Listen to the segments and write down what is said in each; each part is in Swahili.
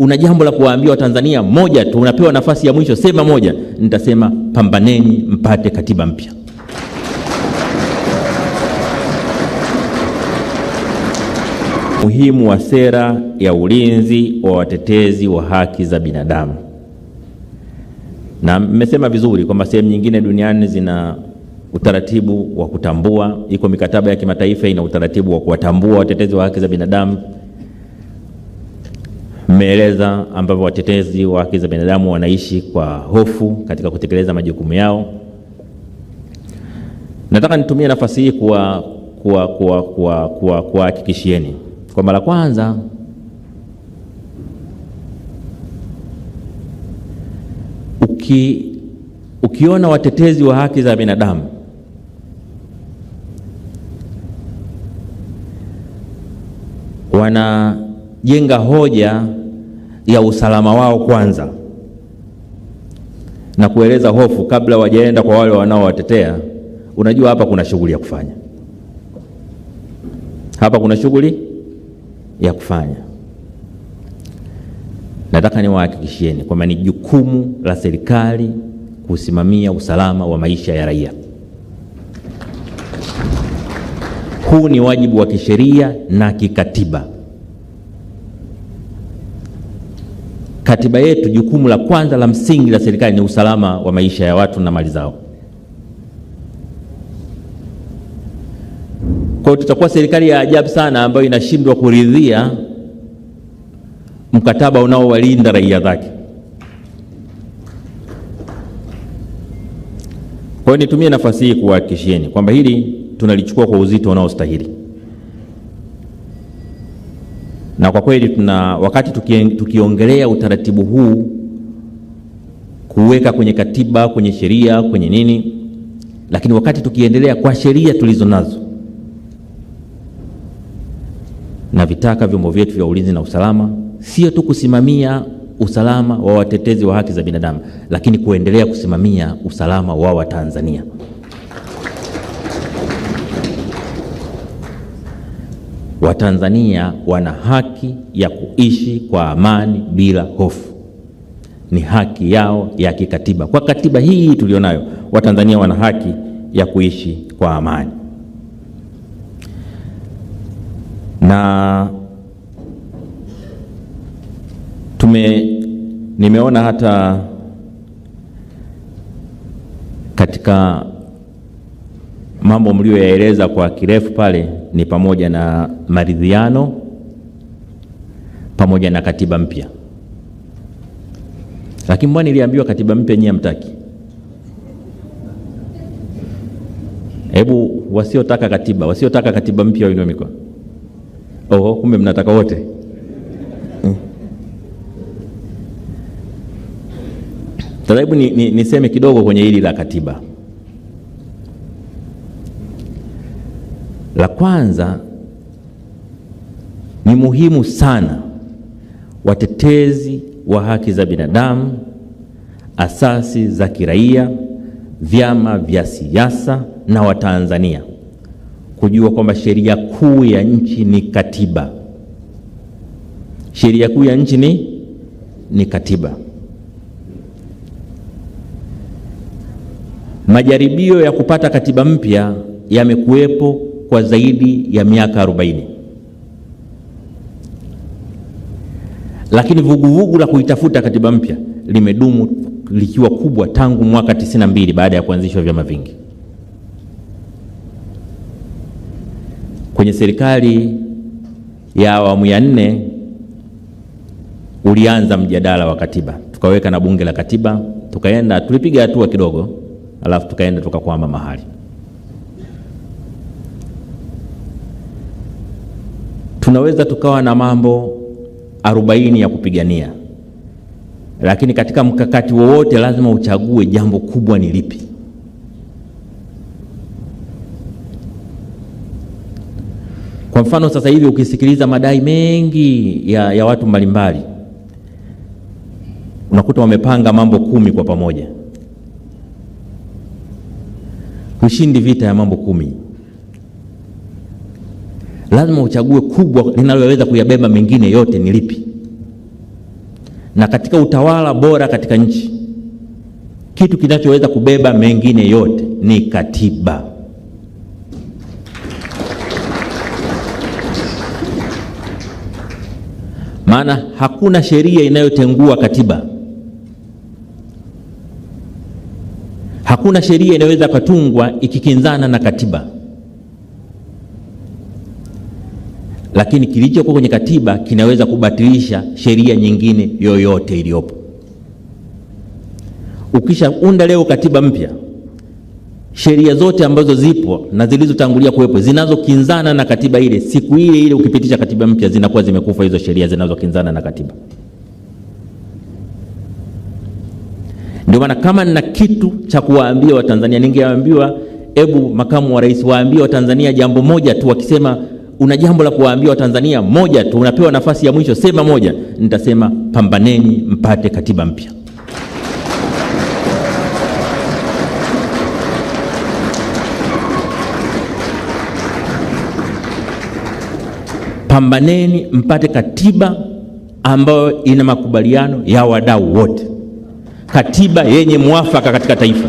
una jambo la kuwaambia Watanzania moja tu, unapewa nafasi ya mwisho, sema moja, nitasema pambaneni mpate katiba mpya. Muhimu wa sera ya ulinzi wa watetezi wa haki za binadamu. Na mmesema vizuri kwamba sehemu nyingine duniani zina utaratibu wa kutambua, iko mikataba ya kimataifa ina utaratibu wa kuwatambua watetezi wa haki za binadamu. Mmeeleza ambavyo watetezi wa haki za binadamu wanaishi kwa hofu katika kutekeleza majukumu yao. Nataka nitumie nafasi hii kuhakikishieni kwa mara kwanza, ukiona watetezi wa haki za binadamu wanajenga hoja ya usalama wao kwanza na kueleza hofu kabla wajaenda kwa wale wanaowatetea, unajua hapa kuna shughuli ya kufanya. Hapa kuna shughuli ya kufanya. Nataka niwahakikishieni kwamba ni jukumu la serikali kusimamia usalama wa maisha ya raia. Huu ni wajibu wa kisheria na kikatiba. Katiba yetu, jukumu la kwanza la msingi la serikali ni usalama wa maisha ya watu na mali zao. Kwa hiyo tutakuwa serikali ya ajabu sana ambayo inashindwa kuridhia mkataba unaowalinda raia zake. Kwa hiyo nitumie nafasi hii kuhakikishieni kwamba hili tunalichukua kwa uzito unaostahili. Na kwa kweli wakati tukiongelea utaratibu huu kuweka kwenye katiba, kwenye sheria, kwenye nini, lakini wakati tukiendelea kwa sheria tulizo nazo, na vitaka vyombo vyetu vya ulinzi na usalama sio tu kusimamia usalama wa watetezi wa haki za binadamu, lakini kuendelea kusimamia usalama wa Watanzania. Watanzania wana haki ya kuishi kwa amani bila hofu. Ni haki yao ya kikatiba. Kwa katiba hii tulionayo, Watanzania wana haki ya kuishi kwa amani. Na nimeona hata katika mambo mlioyaeleza kwa kirefu pale ni pamoja na maridhiano pamoja na katiba mpya. Lakini mbona niliambiwa katiba mpya nyinyi hamtaki? Hebu wasiotaka katiba mpya wainue mikono. Kumbe mnataka wote. Sasa hebu niseme kidogo kwenye hili la katiba. La kwanza, ni muhimu sana watetezi wa haki za binadamu, asasi za kiraia, vyama vya siasa na Watanzania kujua kwamba sheria kuu ya nchi ni katiba. Sheria kuu ya nchi ni katiba. Majaribio ya kupata katiba mpya yamekuwepo kwa zaidi ya miaka 40. Lakini vuguvugu la kuitafuta katiba mpya limedumu likiwa kubwa tangu mwaka 92 baada ya kuanzishwa vyama vingi. Kwenye serikali ya awamu ya 4 ulianza mjadala wa katiba. Tukaweka na bunge la katiba, tulipiga hatua kidogo, alafu tukaenda tukakwama mahali. Tunaweza tukawa na mambo 40 ya kupigania, lakini katika mkakati wowote lazima uchague jambo kubwa ni lipi. Kwa mfano sasa hivi ukisikiliza madai mengi ya watu mbalimbali, unakuta wamepanga mambo 10 kwa pamoja. Ushindi vita ya mambo 10. Lazima uchague kubwa linaloweza kuyabeba mengine yote ni lipi. Na katika utawala bora katika nchi, kitu kinachoweza kubeba mengine yote ni katiba. Maana hakuna sheria inayotengua katiba. Hakuna sheria inaweza kutungwa ikikinzana na katiba. Lakini kilichokuwa kwenye katiba kinaweza kubatilisha sheria nyingine yoyote iliyopo. Ukishaunda leo katiba mpya, sheria zote ambazo zipo na zilizotangulia kuwepo zinazokinzana na katiba ile, siku ile ile ukipitisha katiba mpya zinakuwa zimekufa hizo sheria zinazokinzana na katiba. Ndio maana kama nina kitu cha kuwaambia Watanzania, ningewaambiwa ebu makamu wa rais waambie Watanzania jambo moja tu. Wakisema una jambo la kuwaambia Watanzania moja tu, unapewa nafasi ya mwisho, sema moja, nitasema pambaneni mpate katiba mpya. Pambaneni mpate katiba ambayo ina makubaliano ya wadau wote, katiba yenye mwafaka katika taifa,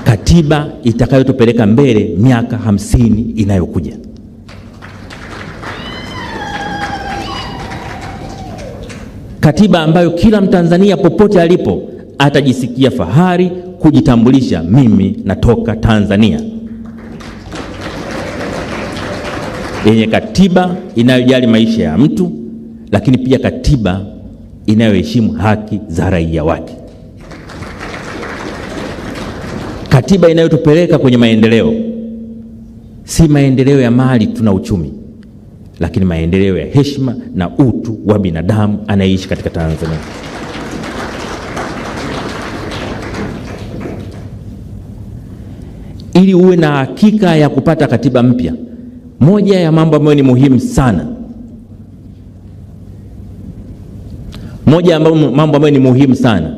katiba itakayotupeleka mbele miaka 50 inayokuja. Katiba ambayo kila Mtanzania popote alipo atajisikia fahari kujitambulisha, mimi natoka Tanzania. Yenye katiba inayojali maisha ya mtu, lakini pia katiba inayoheshimu haki za raia wake. Katiba inayotupeleka kwenye maendeleo, si maendeleo ya mali tuna uchumi, lakini maendeleo ya heshima na utu wa binadamu anayeishi katika Tanzania. Ili uwe na hakika ya kupata katiba mpya, moja ya mambo ambayo ni muhimu sana, mambo ambayo ni muhimu sana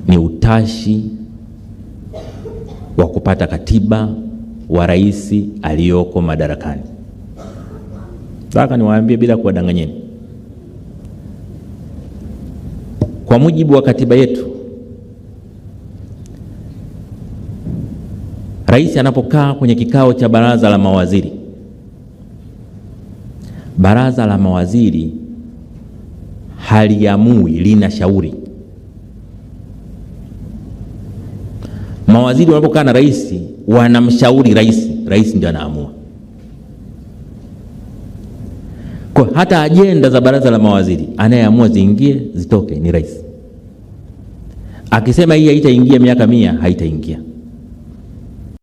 ni utashi wa kupata katiba wa rais aliyoko madarakani. Nataka niwaambie bila kuwadanganyeni, kwa mujibu wa katiba yetu, rais anapokaa kwenye kikao cha baraza la mawaziri, baraza la mawaziri haliamui, linashauri. Mawaziri wanapokaa na rais wanamshauri rais, rais ndiye anaamua. Kwa hata ajenda za baraza la mawaziri anayeamua ziingie zitoke ni rais. Akisema hii haitaingia miaka 100, haitaingia.